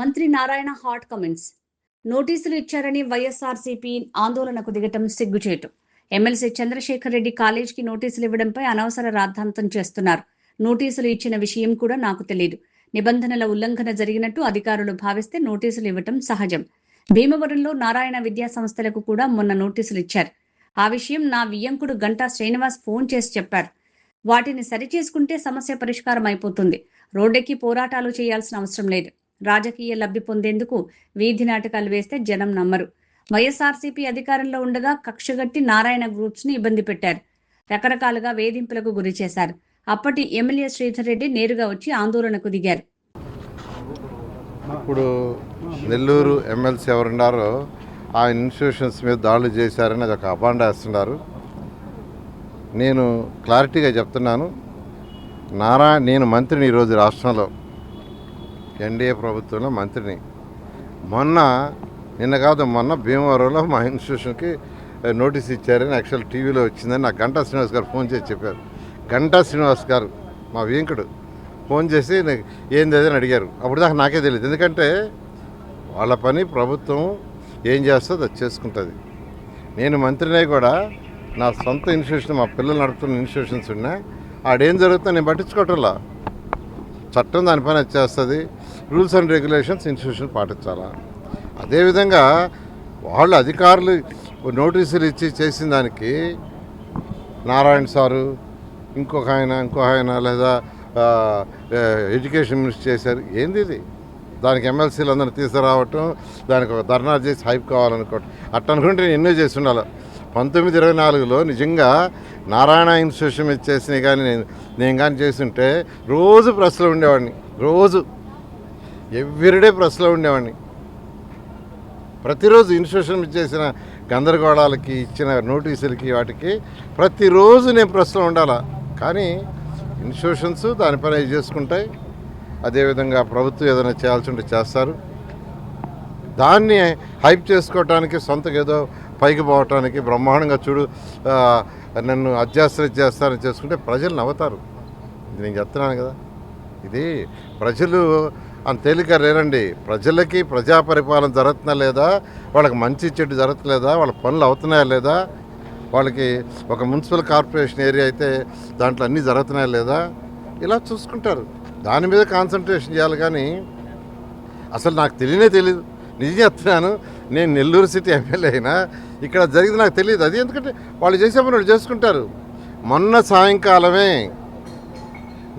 మంత్రి Narayana hot comments. నోటీసులు ఇచ్చారని వైఎస్ఆర్సీపీ ఆందోళనకు దిగటం సిగ్గుచేటు. ఎమ్మెల్సీ చంద్రశేఖర్ రెడ్డి కాలేజీకి నోటీసులు ఇవ్వడంపై అనవసర రాద్ధాంతం చేస్తున్నారు. నోటీసులు ఇచ్చిన విషయం కూడా నాకు తెలియదు. నిబంధనల ఉల్లంఘన జరిగినట్టు అధికారులు భావిస్తే నోటీసులు ఇవ్వటం సహజం. భీమవరంలో నారాయణ విద్యా సంస్థలకు కూడా మొన్న నోటీసులు ఇచ్చారు. ఆ విషయం నా వియ్యంకుడు గంటా శ్రీనివాస్ ఫోన్ చేసి చెప్పారు. వాటిని సరిచేసుకుంటే సమస్య పరిష్కారం అయిపోతుంది. రోడ్డెక్కి పోరాటాలు చేయాల్సిన అవసరం లేదు. రాజకీయ లబ్ధి పొందేందుకు వీధి నాటకాలు వేస్తే జనం నమ్మరు. వైఎస్ఆర్సీపీ అధికారంలో ఉండగా కక్షగట్టి నారాయణ గ్రూప్స్ ని ఇబ్బంది పెట్టారు. రకరకాలుగా వేధింపులకు గురి చేశారు. అప్పటి ఎమ్మెల్యే శ్రీధర్ రెడ్డి నేరుగా వచ్చి ఆందోళనకు దిగారు. ఇప్పుడు నెల్లూరు ఎమ్మెల్సీ ఎవరున్నారో ఆ ఇన్స్టిట్యూషన్స్ మీద దాడులు చేశారని అది ఒక అబాండ వేస్తున్నారు. నేను క్లారిటీగా చెప్తున్నాను, నేను మంత్రిని ఈరోజు రాష్ట్రంలో ఎన్డీఏ ప్రభుత్వంలో మంత్రిని. నిన్న భీమవరంలో మా ఇన్స్టిట్యూషన్కి నోటీస్ ఇచ్చారని యాక్చువల్ టీవీలో వచ్చిందని నాకు గంటా శ్రీనివాస్ గారు ఫోన్ చేసి చెప్పారు. గంటా శ్రీనివాస్ గారు మా వీంకుడు ఫోన్ చేసి ఏంది అని అడిగారు. అప్పుడు దాకా నాకే తెలియదు, ఎందుకంటే వాళ్ళ పని ప్రభుత్వం ఏం చేస్తుందో అది చేసుకుంటుంది. నేను మంత్రినే కూడా నా సొంత ఇన్స్టిట్యూషన్, మా పిల్లలు నడుపుతున్న ఇన్స్టిట్యూషన్స్ ఉన్నా ఆడేం జరుగుతుందో నేను పట్టించుకోవటంలా. చట్టం దానిపైన చేస్తుంది. రూల్స్ అండ్ రెగ్యులేషన్స్ ఇన్స్టిట్యూషన్ పాటించాలా. అదేవిధంగా వాళ్ళు అధికారులు నోటీసులు ఇచ్చి చేసిన దానికి నారాయణ సారు ఇంకో ఆయన లేదా ఎడ్యుకేషన్ మినిస్టర్ చేశారు. ఏంది ఇది? దానికి ఎమ్మెల్సీలు అందరినీ తీసుకురావటం, దానికి ఒక ధర్నా చేసి హైప్ కావాలనుకోవటం, అట్ట అనుకుంటే నేను ఎన్నో చేసి ఉండాలి. 1924లో నిజంగా నారాయణ ఇన్స్టిట్యూషన్ మీద చేసినవి కానీ నేను కానీ చేస్తుంటే రోజు ప్రెస్లో ఉండేవాడిని. రోజు ఎవ్రీడే ప్రెస్లో ఉండేవాడిని. ప్రతిరోజు ఇన్స్టిట్యూషన్ మీద చేసిన గందరగోళాలకి, ఇచ్చిన నోటీసులకి, వాటికి ప్రతిరోజు నేను ప్రెస్లో ఉండాలా. కానీ ఇన్స్టిట్యూషన్స్ దానిపైన చేసుకుంటాయి. అదేవిధంగా ప్రభుత్వం ఏదైనా చేయాల్సి ఉంటే చేస్తారు. దాన్ని హైప్ చేసుకోవటానికి, సొంతగా ఏదో పైకి పోవటానికి బ్రహ్మాండంగా చూడు నన్ను చేస్తారని చేసుకుంటే ప్రజలు నవ్వుతారు. ఇది నేను చెప్తున్నాను కదా. ఇది ప్రజలు అంత తేలిక లేరండి. ప్రజలకి ప్రజా పరిపాలన జరుగుతున్నా లేదా, వాళ్ళకి మంచి చెడు జరుగుతలేదా, వాళ్ళ పనులు అవుతున్నాయా లేదా, వాళ్ళకి ఒక మున్సిపల్ కార్పొరేషన్ ఏరియా అయితే దాంట్లో అన్నీ జరుగుతున్నాయా లేదా, ఇలా చూసుకుంటారు. దాని మీద కాన్సన్ట్రేషన్ చేయాలి. కానీ అసలు నాకు తెలియదు. నిజం చెప్తున్నాను, నేను నెల్లూరు సిటీ ఎమ్మెల్యే అయినా ఇక్కడ జరిగింది నాకు తెలియదు. అది ఎందుకంటే వాళ్ళు చేసే పని వాళ్ళు చేసుకుంటారు. మొన్న సాయంకాలమే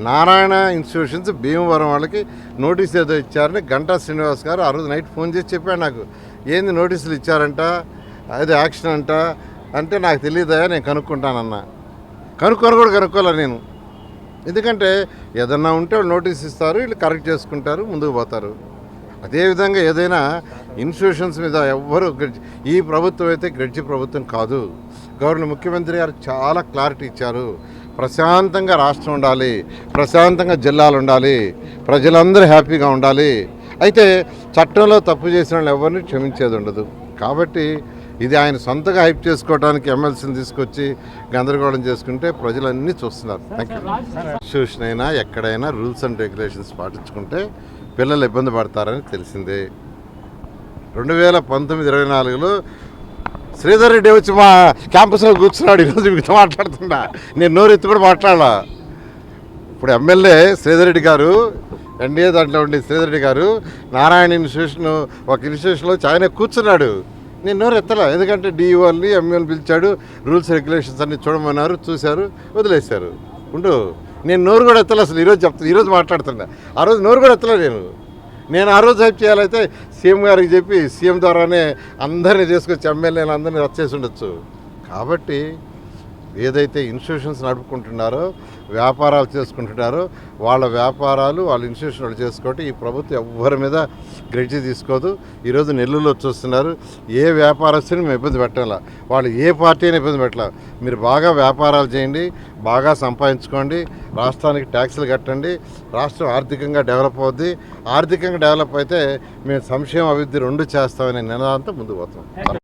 నారాయణ ఇన్స్టిట్యూషన్స్ భీమవరం వాళ్ళకి నోటీస్ ఏదో ఇచ్చారని గంటా శ్రీనివాస్ గారు ఆ రోజు నైట్ ఫోన్ చేసి చెప్పాడు నాకు. ఏంది నోటీసులు ఇచ్చారంట, అది యాక్షన్ అంట అంటే నాకు తెలియదా, నేను కనుక్కుంటానన్నా. కనుక్కోలే నేను. ఎందుకంటే ఏదన్నా ఉంటే వాళ్ళు నోటీస్ ఇస్తారు, వీళ్ళు కరెక్ట్ చేసుకుంటారు, ముందుకు పోతారు. అదేవిధంగా ఏదైనా ఇన్స్టిట్యూషన్స్ మీద ఎవ్వరు ఈ ప్రభుత్వం అయితే గడిచి ప్రభుత్వం కాదు. ముఖ్యమంత్రి గారు చాలా క్లారిటీ ఇచ్చారు. ప్రశాంతంగా రాష్ట్రం ఉండాలి, ప్రశాంతంగా జిల్లాలు ఉండాలి, ప్రజలందరూ హ్యాపీగా ఉండాలి. అయితే చట్టంలో తప్పు చేసిన వాళ్ళు ఎవరిని క్షమించేది ఉండదు. కాబట్టి ఇది ఆయన సొంతగా హైప్ చేసుకోవడానికి ఎమ్మెల్సీని తీసుకొచ్చి గందరగోళం చేసుకుంటే ప్రజలన్నీ చూస్తున్నారు. ఇన్స్టిట్యూషన్ అయినా ఎక్కడైనా రూల్స్ అండ్ రెగ్యులేషన్స్ పాటించుకుంటే పిల్లలు ఇబ్బంది పడతారని తెలిసిందే. 2019-24లో శ్రీధర్ రెడ్డి వచ్చి మా క్యాంపస్లో కూర్చున్నాడు. ఈరోజు మీతో మాట్లాడుతున్నా, నేను నోరెత్తి కూడా మాట్లాడాల. ఇప్పుడు ఎమ్మెల్యే శ్రీధర్ రెడ్డి గారు, ఎన్డీఏ దాంట్లో ఉండే శ్రీధర్ రెడ్డి గారు నారాయణ ఇన్స్టిట్యూషన్ ఒక ఇన్స్టిట్యూషన్లో ఆయన కూర్చున్నాడు. నేను నోరు ఎత్తలా, ఎందుకంటే డిఈఓని ఎంఈఓని పిలిచాడు, రూల్స్ రెగ్యులేషన్స్ అన్నీ చూడమన్నారు, చూశారు, వదిలేశారు. నేను నోరు కూడా ఎత్తలే అసలు. ఈరోజు మాట్లాడుతున్నా, ఆ రోజు నోరు కూడా ఎత్తలే. నేను ఆ రోజు హెల్ప్ చేయాలైతే సీఎం గారికి చెప్పి సీఎం ద్వారానే అందరినీ తీసుకొచ్చి ఎమ్మెల్యేలు అందరినీ వచ్చేసి ఉండొచ్చు. కాబట్టి ఏదైతే ఇన్స్టిట్యూషన్స్ నడుపుకుంటున్నారో, వ్యాపారాలు చేసుకుంటున్నారో, వాళ్ళ వ్యాపారాలు వాళ్ళ ఇన్స్టిట్యూషన్ వాళ్ళు చేసుకోవటం ఈ ప్రభుత్వం ఎవ్వరి మీద గ్రెడ్జి తీసుకోదు. ఈరోజు నెల్లూరులో చూస్తున్నారు, ఏ వ్యాపారస్తుని మేము ఇబ్బంది పెట్టాలా, వాళ్ళు ఏ పార్టీ అయినా ఇబ్బంది పెట్టాల. మీరు బాగా వ్యాపారాలు చేయండి, బాగా సంపాదించుకోండి, రాష్ట్రానికి ట్యాక్సులు కట్టండి, రాష్ట్రం ఆర్థికంగా డెవలప్ అవుద్ది. ఆర్థికంగా డెవలప్ అయితే మేము సంక్షేమ అభివృద్ధి రెండు చేస్తామనే నినాదంతో ముందుకు పోతాం.